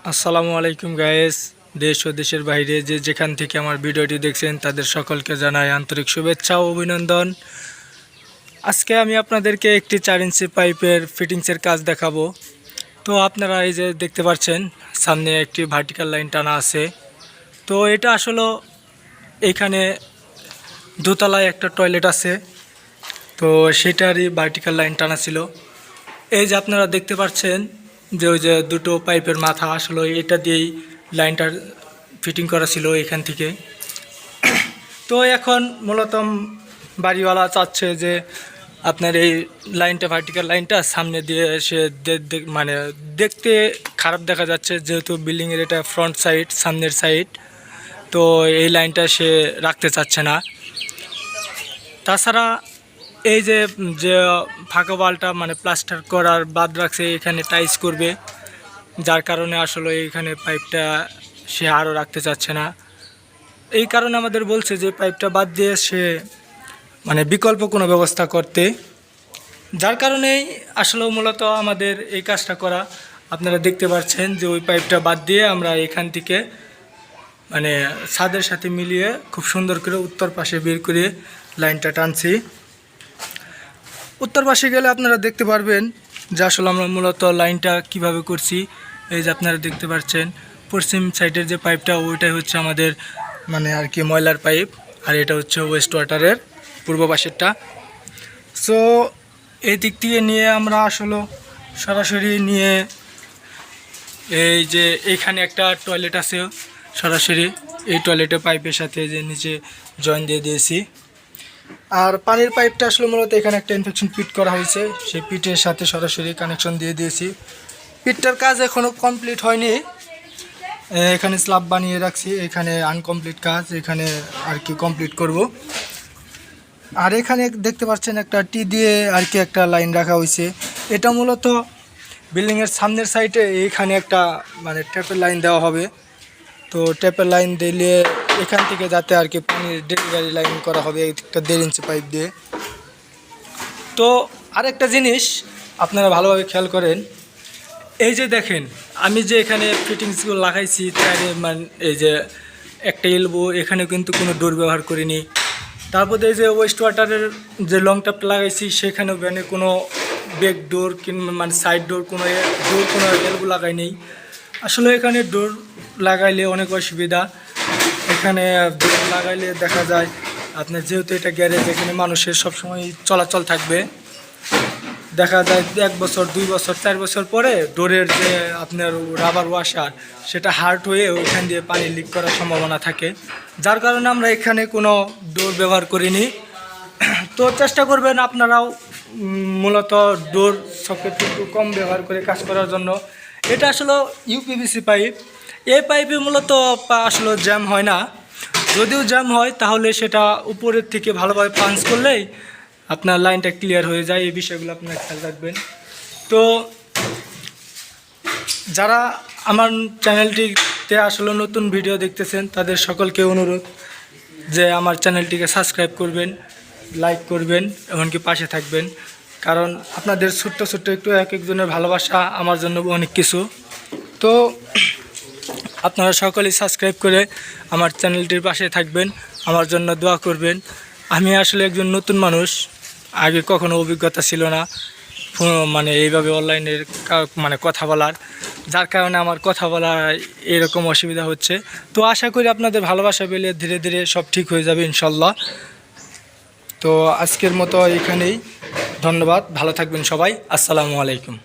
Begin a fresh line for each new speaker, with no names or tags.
আসসালামু আলাইকুম গায়েস। দেশ ও দেশের বাইরে যে যেখান থেকে আমার ভিডিওটি দেখছেন তাদের সকলকে জানাই আন্তরিক শুভেচ্ছা ও অভিনন্দন। আজকে আমি আপনাদেরকে একটি 4 ইঞ্চি পাইপের ফিটিংসের কাজ দেখাবো। তো আপনারা এই যে দেখতে পাচ্ছেন সামনে একটি ভার্টিক্যাল লাইন টানা আছে। তো এটা আসলে এখানে দোতলায় একটা টয়লেট আছে, তো সেটারই ভার্টিক্যাল লাইন টানা ছিল। এই যে আপনারা দেখতে পাচ্ছেন যে ওই যে দুটো পাইপের মাথা আসলে এটা দিয়েই লাইনটা ফিটিং করা ছিল এখান থেকে। তো এখন মূলত বাড়িওয়ালা চাচ্ছে যে আপনার এই লাইনটা ভার্টিক্যাল লাইনটা সামনে দিয়ে এসে মানে দেখতে খারাপ দেখা যাচ্ছে, যেহেতু বিল্ডিংয়ের এটা ফ্রন্ট সাইড, সামনের সাইড। তো এই লাইনটা সে রাখতে চাচ্ছে না। তাছাড়া এই যে যে ফাঁকা ওয়ালটা মানে প্লাস্টার করার বাদ রাখছে, এখানে টাইলস করবে, যার কারণে আসলে এইখানে পাইপটা সে আরও রাখতে চাচ্ছে না। এই কারণে আমাদের বলছে যে পাইপটা বাদ দিয়ে সে মানে বিকল্প কোনো ব্যবস্থা করতে, যার কারণেই আসলে মূলত আমাদের এই কাজটা করা। আপনারা দেখতে পাচ্ছেন যে ওই পাইপটা বাদ দিয়ে আমরা এখান থেকে মানে ছাদের সাথে মিলিয়ে খুব সুন্দর করে উত্তর পাশে বের করে লাইনটা টানছি। উত্তর পাশে গেলে আপনারা দেখতে পারবেন যে আসলে আমরা মূলত লাইনটা কিভাবে করছি। এই যে আপনারা দেখতে পাচ্ছেন পশ্চিম সাইডের যে পাইপটা ওইটাই হচ্ছে আমাদের মানে আর কি ময়লার পাইপ, আর এটা হচ্ছে ওয়েস্ট ওয়াটারের পূর্ব পাশেরটা। সো এই দিক থেকে নিয়ে আমরা আসলে সরাসরি নিয়ে এই যে এইখানে একটা টয়লেট আছে, সরাসরি এই টয়লেটের পাইপের সাথে যে নিচে জয়েন দিয়ে দিয়েছি। আর পানির পাইপটা আসলে মূলত এখানে একটা ইনফেকশন পিট করা হয়েছে, সেই পিটের সাথে সরাসরি কানেকশন দিয়ে দিয়েছি। পিটটার কাজ এখনও কমপ্লিট হয়নি, এখানে স্ল্যাব বানিয়ে রাখছি, এখানে আনকমপ্লিট কাজ, এখানে আর কি কমপ্লিট করব। আর এখানে দেখতে পাচ্ছেন একটা টি দিয়ে আর কি একটা লাইন রাখা হয়েছে। এটা মূলত বিল্ডিংয়ের সামনের সাইডে এখানে একটা মানে ট্যাপের লাইন দেওয়া হবে। তো ট্যাপের লাইন দিলে এখান থেকে যাতে আর কি পানির ডেলিভারি লাইন করা হবে একটা 1.5 ইঞ্চি পাইপ দিয়ে। তো আরেকটা জিনিস আপনারা ভালোভাবে খেয়াল করেন, এই যে দেখেন আমি যে এখানে ফিটিংসগুলো লাগাইছি তাই মানে এই যে একটা এলবো, এখানে কিন্তু কোনো ডোর ব্যবহার করিনি। তারপরে এই যে ওয়েস্ট ওয়াটারের যে লং ট্যাপটা লাগাইছি সেখানেও মানে কোনো ব্যাক ডোর কিংবা মানে সাইড ডোর কোনো এলবো লাগাই নেই। আসলে এখানে ডোর লাগাইলে অনেক অসুবিধা। এখানে ডোর লাগাইলে দেখা যায় আপনার যেহেতু এটা গ্যারেজ, এখানে মানুষের সবসময় চলাচল থাকবে, দেখা যায় 1 বছর 2 বছর 4 বছর পরে ডোরের যে আপনার রাবার ওয়াশার সেটা হার্ড হয়ে ওইখান দিয়ে পানি লিক করার সম্ভাবনা থাকে, যার কারণে আমরা এখানে কোনো ডোর ব্যবহার করিনি। তো চেষ্টা করবেন আপনারাও মূলত ডোর সকেট একটু কম ব্যবহার করে কাজ করার জন্য। এটা আসলে ইউপিভিসি পাইপ, এই পাইপে মূলত আসলে জ্যাম হয় না, যদিও জ্যাম হয় তাহলে সেটা উপরের থেকে ভালোভাবে পাঞ্চ করলেই আপনার লাইনটা ক্লিয়ার হয়ে যায়। এই বিষয়গুলো আপনারা খেয়াল রাখবেন। তো যারা আমার চ্যানেলটিতে আসলে নতুন ভিডিও দেখতেছেন তাদের সকলকে অনুরোধ যে আমার চ্যানেলটিকে সাবস্ক্রাইব করবেন, লাইক করবেন, এমনকি পাশে থাকবেন, কারণ আপনাদের ছোট্ট ছোট্ট একটু এক একজনের ভালোবাসা আমার জন্য অনেক কিছু। তো আপনারা সকলেই সাবস্ক্রাইব করে আমার চ্যানেলটির পাশে থাকবেন, আমার জন্য দোয়া করবেন। আমি আসলে একজন নতুন মানুষ, আগে কখনো অভিজ্ঞতা ছিল না মানে এইভাবে অনলাইনের মানে কথা বলার, যার কারণে আমার কথা বলার এরকম অসুবিধা হচ্ছে। তো আশা করি আপনাদের ভালোবাসা পেলে ধীরে ধীরে সব ঠিক হয়ে যাবে ইনশাল্লাহ। তো আজকের মতো এখানেই, ধন্যবাদ, ভালো থাকবেন সবাই, আসসালামু আলাইকুম।